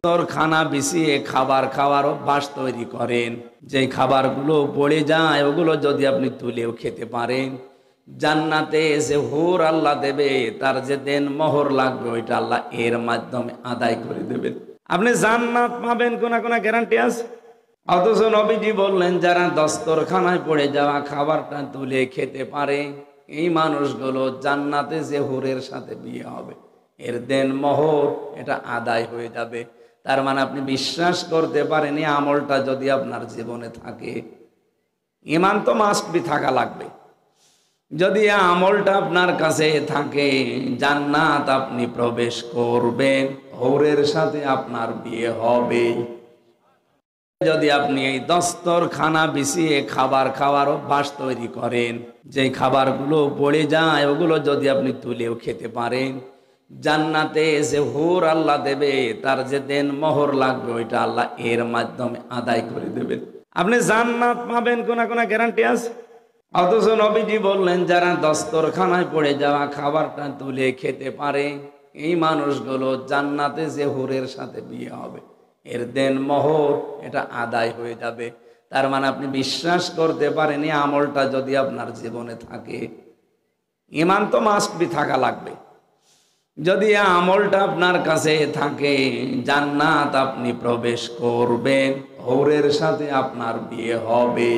খানা বিছিয়ে খাবার খাওয়ার অভ্যাস তৈরি করেন, যে খাবারগুলো পড়ে যায় ওগুলো যদি আপনি তুলেও খেতে পারেন, জান্নাতে যে হুর আল্লাহ দেবে, তার যে দেন মোহর লাগবে ওইটা আল্লাহ এর মাধ্যমে আদায় করে দেবেন। আপনি জান্নাত পাবেন, কোনা কোনা গ্যারান্টি আছে। অথচ নবীজি বললেন, যারা দস্তরখানায় পড়ে যাওয়া খাবারটা তুলে খেতে পারে, এই মানুষগুলো জান্নাতে যে হুরের সাথে বিয়ে হবে, এর দেন মোহর এটা আদায় হয়ে যাবে। তার মানে আপনি বিশ্বাস করতে পারেন, এই আমলটা যদি আপনার জীবনে থাকে, ঈমান তো মাস্ট বি থাকা লাগবে। যদি এই আমলটা আপনার কাছে থাকে, জান্নাত আপনি প্রবেশ করবেন, হুরের সাথে আপনার বিয়ে হবে। যদি আপনি এই দস্তরখানা বিছিয়ে খাবার খাওয়ার অভ্যাস তৈরি করেন, যে খাবারগুলো পড়ে যায় ওগুলো যদি আপনি তুলেও খেতে পারেন, জান্নাতে যে হুর আল্লাহ দেবে, তার যে দেন মোহর লাগবে ওইটা আল্লাহ এর মাধ্যমে আদায় করে দেবেন। আপনি জান্নাত পাবেন, কোনা কোনা গ্যারান্টি আছে। অথচ নবীজি বললেন, যারা দস্তরখানায় পড়ে যাওয়া খাবারটা তুলে খেতে পারে, এই মানুষগুলো জান্নাতে যে হুরের সাথে বিয়ে হবে, এর দেন মোহর এটা আদায় হয়ে যাবে। তার মানে আপনি বিশ্বাস করতে পারেন, এই আমলটা যদি আপনার জীবনে থাকে, ঈমান তো মাস্ট বি থাকা লাগবে। যদি এই আমলটা আপনার কাছে থাকে, জান্নাত আপনি প্রবেশ করবেন, হুরের সাথে আপনার বিয়ে হবে।